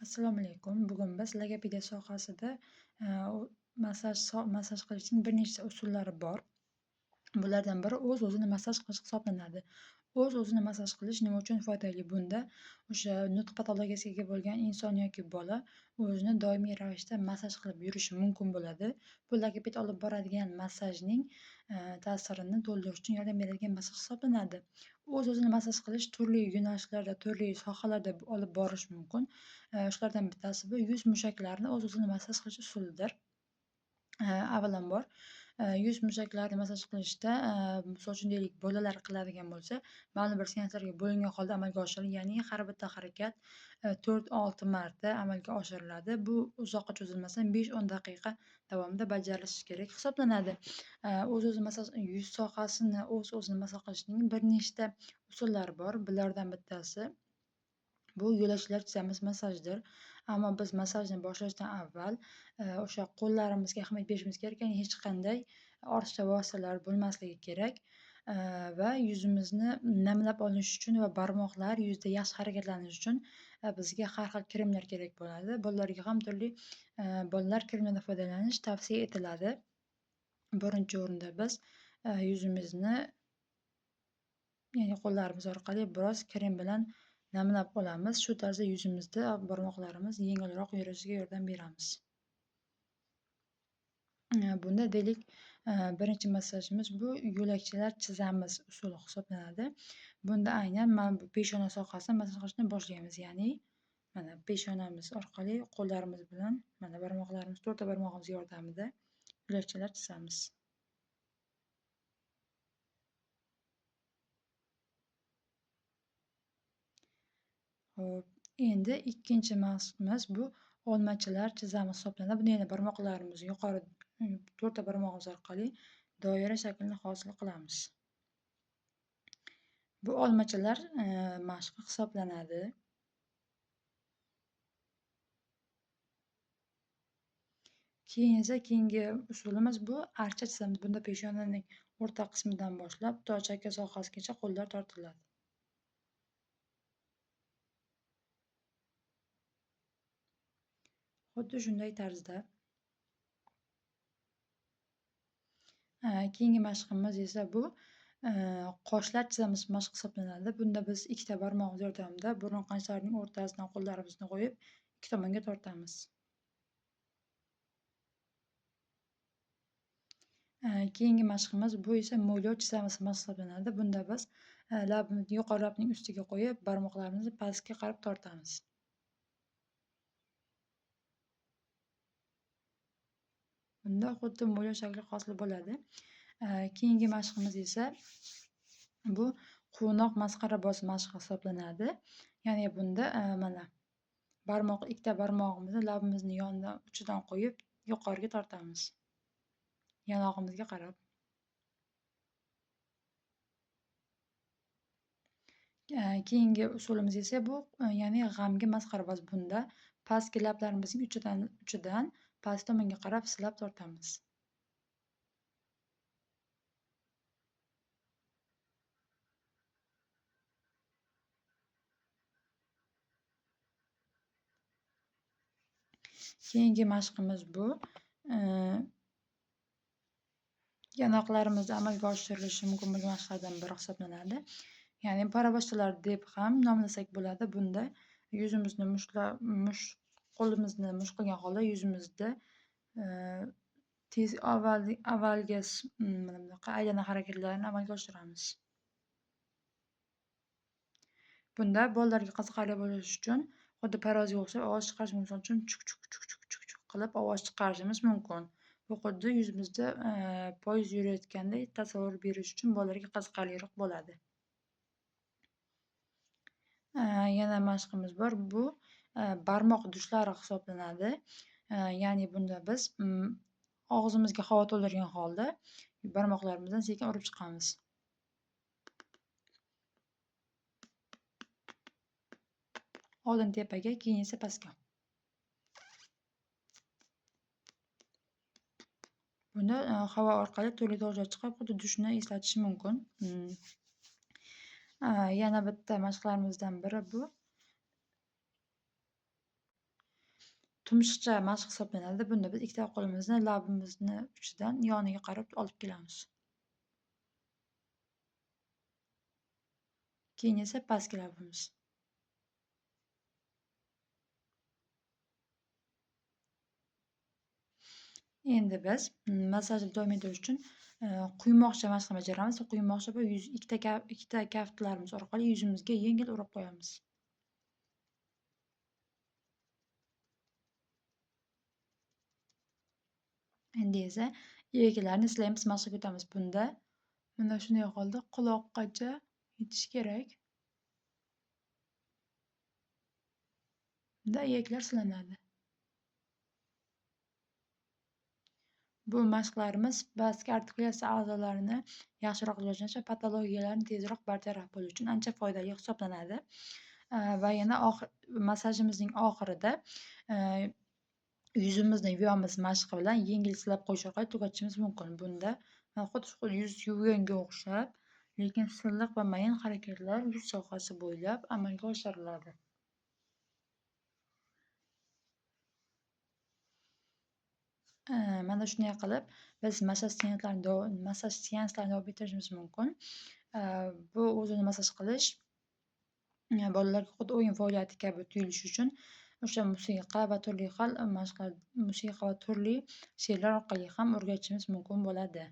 Assalomu alaykum. Bugun biz logopediya sohasida massaj qilishning bir nechta usullari bor. Bulardan biri o'z-o'zini massaj qilish hisoblanadi. O'z-o'zini massaj qilish nima uchun foydali? Bunda o'sha nutq patologiyasiga ega bo'lgan inson yoki bola o'zini doimiy ravishda massaj qilib yurishi mumkin bo'ladi. Bu logoped olib boradigan massajning ta'sirini to'ldirish uchun yordam beradigan massaj hisoblanadi. O'z-o'zini massaj qilish turli yo'nalishlarda, turli sohalarda olib borish mumkin. Shulardan bittasi bu yuz mushaklarini o'z-o'zini massaj qilish usulidir. Avvalambor, yuz mushaklarini massaj qilishda, misol uchun deylik, bolalar qiladigan bo'lsa, ma'lum bir seanslarga bo'lingan holda amalga oshiriladi. Ya'ni har bitta harakat 4-6 marta amalga oshiriladi. Bu uzoqqa cho'zilmasdan 5-10 daqiqa davomida bajarilishi kerak hisoblanadi. O'z-o'zini massaj yuz sohasini o'z-o'zini massaj qilishning bir nechta usullari bor. Bulardan bittasi bu yo'lakchalar chizamiz massajdir. Ammo biz massajni boshlashdan avval o'sha qo'llarimizga ahamiyat berishimiz kerak. Ya'ni hech qanday ortiqcha vositalar bo'lmasligi kerak va yuzimizni namlab olish uchun va barmoqlar yuzda yaxshi harakatlanishi uchun bizga har xil kremlar kerak bo'ladi. Bolalarga ham turli bolalar kremlaridan foydalanish tavsiya etiladi. Birinchi o'rinda biz yuzimizni, ya'ni qo'llarimiz orqali biroz krem bilan namlab olamiz. Shu tarzda yuzimizda barmoqlarimiz yengilroq yurishiga yordam beramiz. Bunda deylik, birinchi massajimiz bu yo'lakchalar chizamiz usuli hisoblanadi. Bunda aynan mana bu peshona sohasini massaj qilishni boshlaymiz. Ya'ni mana peshonamiz orqali qo'llarimiz bilan mana barmoqlarimiz, to'rtta barmog'imiz yordamida yo'lakchalar chizamiz. Hop, endi ikkinchi mashqimiz bu olmachalar chizamiz hisoblanadi. Bunda yana barmoqlarimizni yuqori to'rtta barmog'imiz orqali doira shaklini hosil qilamiz. Bu olmachalar mashqi hisoblanadi. Keyin esa keyingi usulimiz bu archa chizamiz. Bunda peshonaning o'rta qismidan boshlab to chakka sohasigacha qo'llar tortiladi. Xuddi shunday tarzda. Keyingi mashqimiz esa bu qoshlar chizamiz mashq hisoblanadi. Bunda biz ikkita barmoqimiz yordamida burun qanjlarining o'rtasidan qo'llarimizni qo'yib ikki tomonga tortamiz. Keyingi mashqimiz bu esa mo'ylov chizamiz mashq hisoblanadi. Bunda biz labimizni yuqori labning ustiga qo'yib, barmoqlarimizni pastga qarab tortamiz. Bunda xuddi mo'ylov shakli hosil bo'ladi. Keyingi mashqimiz esa bu quvnoq masxarabos mashqi hisoblanadi. Ya'ni bunda mana ikkita barmog'imizni labimizni yonidan uchidan qo'yib yuqoriga tortamiz. Yanog'imizga qarab. Keyingi usulimiz esa bu ya'ni g'amgi masxarabos. Bunda pastki lablarimizning uchidan past tomonga qarab silab tortamiz. Keyingi mashqimiz bu yanoqlarimizni amalga oshirilishi mumkin bo'lgan mashqlardan biri hisoblanadi. Ya'ni paravoshchalar deb ham nomlasak bo'ladi. Bunda yuzimizni qo'limizni musht qilgan holda yuzimizda tez avvalgi mana bunaqa aylana harakatlarni amalga oshiramiz. Bunda bolalarga qiziqarli bo'lishi uchun xuddi parvozga o'xshab ovoz chiqarish, misol uchun chuk chuk chuk chuk chuk chuk qilib ovoz chiqarishimiz mumkin. Bu xuddi yuzimizda poyezd yurayotgandek tasavvur berish uchun bolalarga qiziqarliroq bo'ladi. Yana mashqimiz bor. Bu barmoq dushlari hisoblanadi. Ya'ni bunda biz og'zimizga havo to'ldirgan holda barmoqlarimizdan sekin urib chiqamiz. Oldin tepaga, keyin esa pastga. Bunda havo orqali turli tovushlar chiqib, xuddi dushni eslatishi mumkin. Yana bitta mashqlarimizdan biri bu tumshuqcha mashq hisoblanadi. Bunda biz ikkita qo'limizni labimizni uchidan yoniga qarab olib kelamiz. Keyin esa pastki labimiz. Endi biz massajni davom ettirish uchun quymoqcha mashqini bajaramiz. Quymoqcha bu ikkita kaftlarimiz orqali yuzimizga yengil urib qo'yamiz. Endi esa iyaklarini silaymiz, mashq etamiz. Bunda mana shunday holda quloqqacha yetish kerak. Bunda iyaklar silanadi. Bu mashqlarimiz pastki artikulyatsiya a'zolarini yaxshiroq rivojlanish va patologiyalarni tezroq bartaraf bo'lish uchun ancha foydali hisoblanadi. Va yana massajimizning oxirida yuzimizni yuvamiz mashqi bilan yengil silab qo'yish orqali tugatishimiz mumkin. Bunda xuddi yuz yuvganga o'xshab, lekin silliq va mayin harakatlar yuz sohasi bo'ylab amalga oshiriladi. Mana shunday qilib biz massaj seanslarini davom ettirishimiz mumkin. Bu o'zini massaj qilish bolalarga xuddi o'yin faoliyati kabi tuyulishi uchun o'sha musiqa va turli she'rlar orqali ham o'rgatishimiz mumkin bo'ladi.